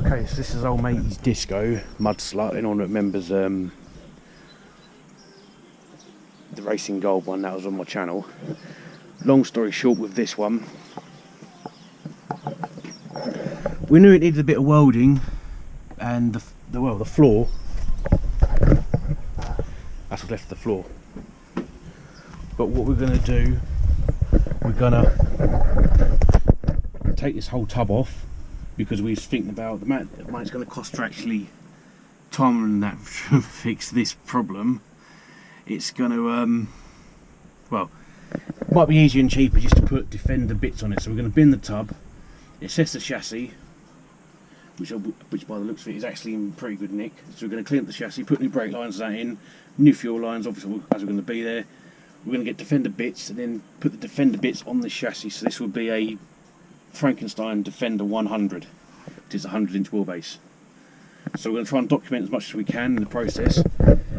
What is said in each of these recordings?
Okay, so this is old matey's disco mud slut. Anyone that remembers the racing gold one that was on my channel. Long story short, with this one, we knew it needed a bit of welding, and the floor. That's what's left of the floor. But what we're going to do, we're going to take this whole tub off, because we was thinking about the amount it's going to cost to actually time and that fix this problem. It's going to well, it might be easier and cheaper just to put Defender bits on it. So we're going to bin the tub, assess the chassis, which by the looks of it is actually in pretty good nick. So we're going to clean up the chassis, put new brake lines in, new fuel lines, obviously as we're going to be there. We're going to get Defender bits and then put the Defender bits on the chassis. So this will be a Frankenstein Defender 100. It is a 100-inch wheelbase. So we're going to try and document as much as we can in the process.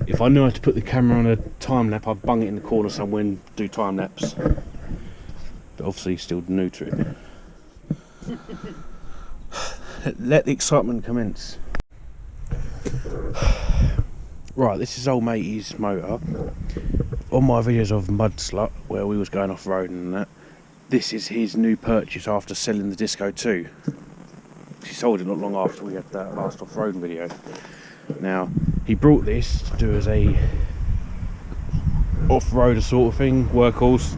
If I knew how to put the camera on a time lapse, I'd bung it in the corner somewhere and do time lapse. But obviously still new to it. Let the excitement commence. Right, this is old matey's motor. On my videos of Mud Slut, where we was going off road and that, this is his new purchase after selling the Disco 2. He sold it not long after we had that last off-road video. Now, he brought this to do as a off-roader sort of thing, workhorse.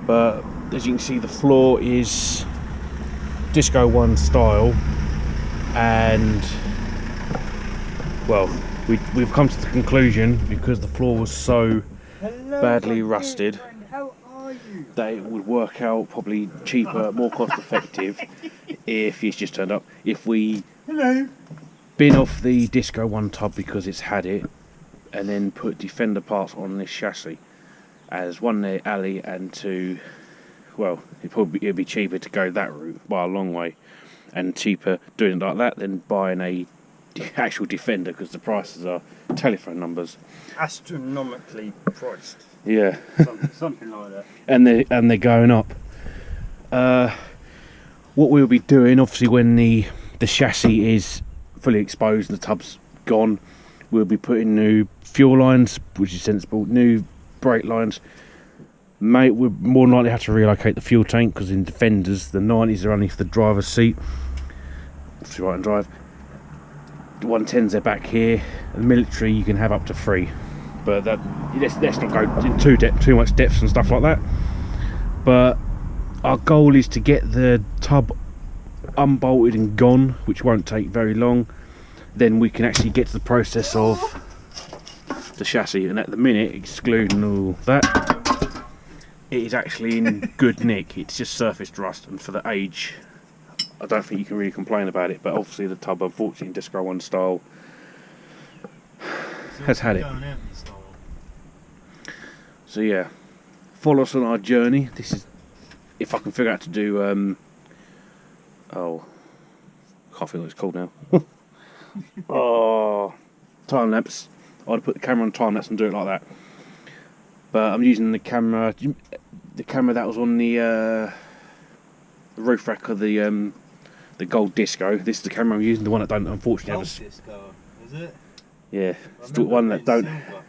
But as you can see, the floor is Disco 1 style, and well, we've come to the conclusion, because the floor was so badly rusted, that it would work out probably cheaper, more cost effective if he's just turned up, if we bin off the Disco 1 tub because it's had it, and then put Defender parts on this chassis, as one there alley, and two, well, it'd be cheaper to go that route by a long way, and cheaper doing it like that than buying a actual Defender, because the prices are telephone numbers, astronomically priced. Yeah, something like that. And they're going up. What we'll be doing, obviously, when the chassis is fully exposed and the tub's gone, we'll be putting new fuel lines, which is sensible, new brake lines. We'll more than likely have to relocate the fuel tank, because in Defenders the 90s are only for the driver's seat, obviously right and drive. The 110s are back here. The military you can have up to 3, but let's not go into too much depth and stuff like that. But our goal is to get the tub unbolted and gone, which won't take very long. Then we can actually get to the process of the chassis, and at the minute, excluding all that, it is actually in good nick. It's just surface rust, and for the age, I don't think you can really complain about it. But obviously the tub, unfortunately, in Disco 1 style, has had it. So yeah, follow us on our journey. This is, if I can figure out to do oh, I can't think what it's called now. Oh, time lapse. I'd put the camera on time lapse and do it like that. But I'm using the camera that was on the roof rack of the gold Disco. This is the camera I'm using, the one that don't unfortunately have a Disco, is it? Yeah, it's the one that don't. Silver.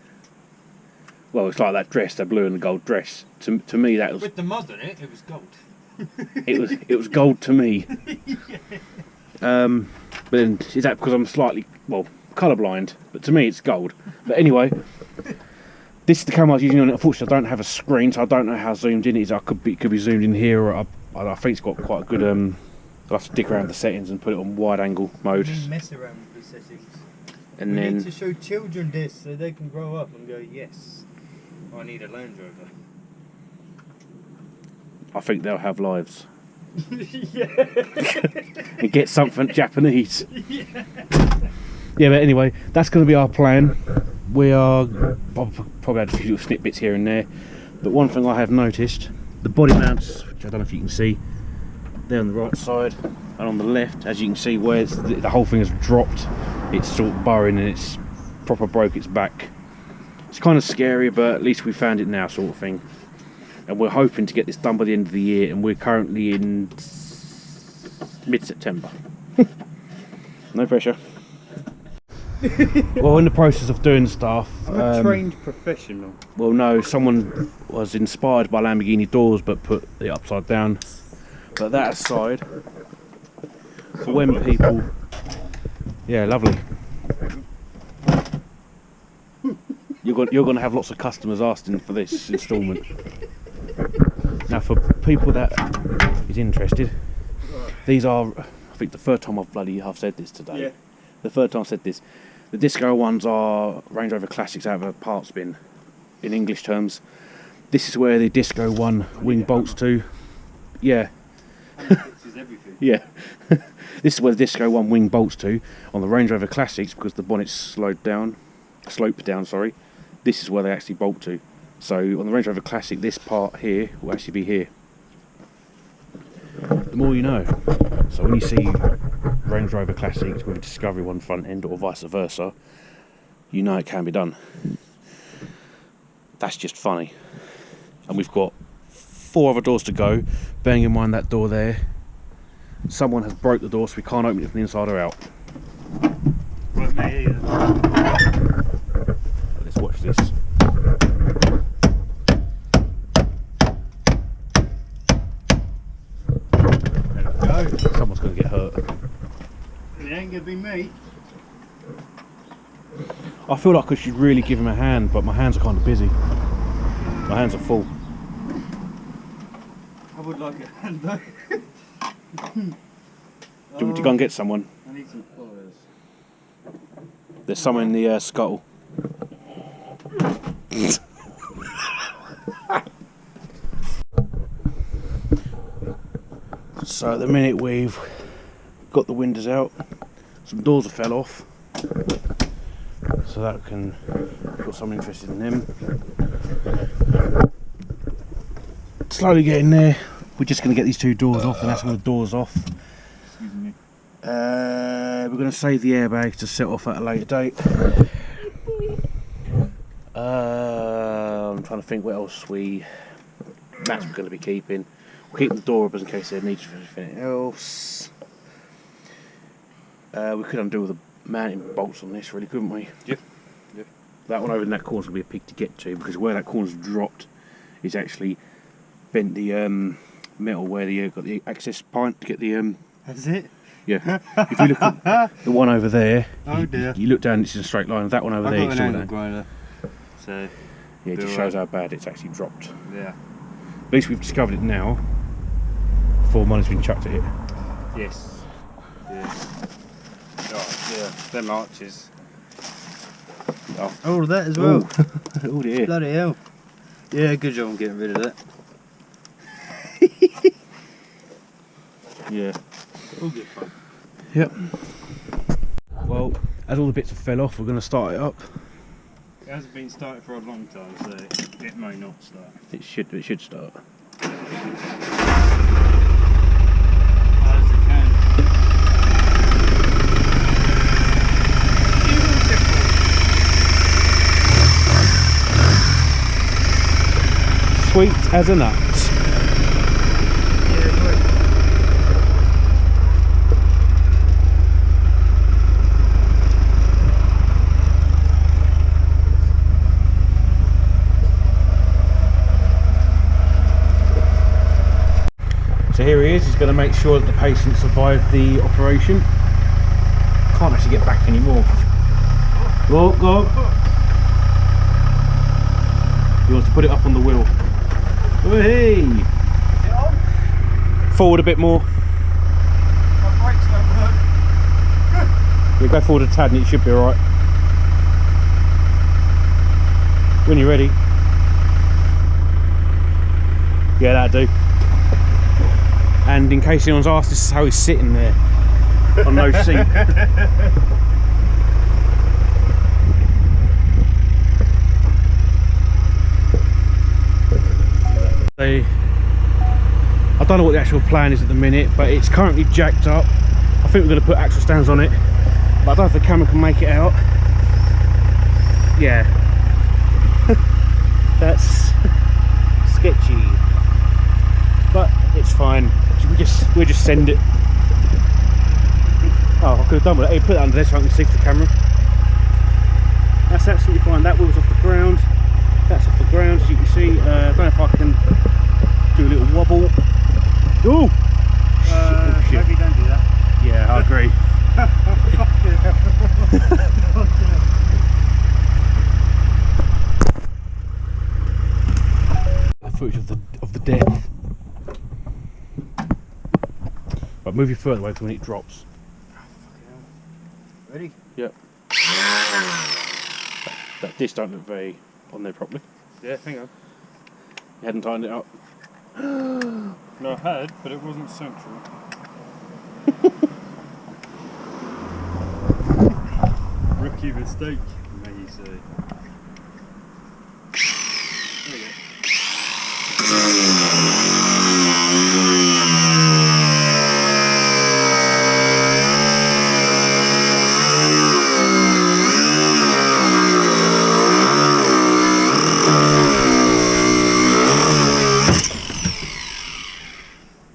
Well, it's like that dress, that blue and the gold dress. To me, that was with the mud on it. It was gold. it was gold to me. But then is that because I'm slightly colourblind? But to me, it's gold. But anyway, this is the camera I was using on it. Unfortunately, I don't have a screen, so I don't know how zoomed in it is. It could be zoomed in here, or I think it's got quite a good. I'll have to dig around the settings and put it on wide angle mode. Mess around with the settings. And we then need to show children this so they can grow up and go, yes, I need a Land Rover. I think they'll have lives. Yeah. And get something Japanese. Yeah. Yeah, but anyway, that's going to be our plan. We are probably had a few little snippets here and there, but one thing I have noticed, the body mounts, which I don't know if you can see, they're on the right side, and on the left, as you can see, where the whole thing has dropped, it's sort of burrowing and it's proper broke its back. It's kind of scary, but at least we found it now, sort of thing. And we're hoping to get this done by the end of the year, and we're currently in mid-September. No pressure. Well, in the process of doing stuff, I'm a trained professional. well, no, someone was inspired by Lamborghini doors but put it upside down. But that aside, for when people, yeah, lovely. You're going to have lots of customers asking for this instalment. Now, for people that is interested, these are, I think the third time I've said this today. Yeah. The third time I've said this. The disco ones are Range Rover Classics out of a parts bin, in English terms. This is where the disco one wing bolts to. Yeah. Yeah. This is where the disco one wing bolts to on the Range Rover Classics, because the bonnet's sloped down. Sorry. This is where they actually bolt to. So on the Range Rover Classic, this part here will actually be here. The more you know. So when you see Range Rover Classics with a Discovery one front end or vice versa, you know it can be done. That's just funny. And we've got 4 other doors to go, bearing in mind that door there. Someone has broke the door, so we can't open it from the inside or out. Right, mate, Let's watch this. Someone's going to get hurt. it ain't gonna be me. I feel like I should really give him a hand, but my hands are kind of busy. My hands are full. I would like a hand though. Do you want me to go and get someone? I need some pliers. There's some in the scuttle. So at the minute we've got the windows out, some doors have fell off, so that can, got someone interested in them. Slowly getting there. We're just going to get these 2 doors off, and that's all the doors off. Excuse me. We're going to save the airbags to set off at a later date. I'm trying to think what else that's we're going to be keeping. We'll keep the door up in case there needs anything else. We could undo the mounting bolts on this, really, couldn't we? Yeah. That one over in that corner is going to be a pig to get to, because where that corner's dropped is actually bent the metal where you got the access point to get the That's it? yeah. If you look at the one over there, Oh dear. you look down, it's in a straight line. That one over there, I've you got an saw angle that. grinder. So Yeah, it just shows how bad it's actually dropped. yeah. At least we've discovered it now, before money's been chucked at it. Yes. Yeah. Oh yeah. Them arches. Oh, that as well. Oh dear. Bloody hell. Yeah, good job on getting rid of that. Yeah. All good fun. Yep. Well, as all the bits have fell off, we're going to start it up. It hasn't been started for a long time, so it may not start. It should start. As it can. Sweet as a nut. Yeah, good. So here he is, he's going to make sure that the patient survived the operation. Can't actually get back anymore. Go, go. He wants to put it up on the wheel. Oh, hey! Forward a bit more. My brakes don't work. Yeah, go forward a tad and it should be alright. When you're ready. Yeah, that'll do. And in case anyone's asked, this is how he's sitting there on no seat. I don't know what the actual plan is at the minute, but it's currently jacked up. I think we're going to put axle stands on it, but I don't know if the camera can make it out. Yeah. That's sketchy, but it's fine. We'll just send it. could have done with it. Hey, put that under there so I can see for the camera. That's absolutely fine. That wheel's off the ground. That's off the ground, as you can see. I don't know if I can do a little wobble. Ooh! Shit. Maybe don't do that. Yeah, I agree. The footage of the death. But move your foot away when it drops. Ready? Yep. That disc don't look very on there properly. Yeah, hang on. You hadn't tightened it up. No, I had, but it wasn't central. Rookie mistake, may you say. There you go.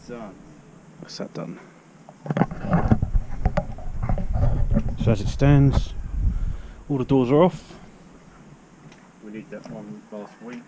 Done. That's that done. So as it stands, all the doors are off. We need that one last week.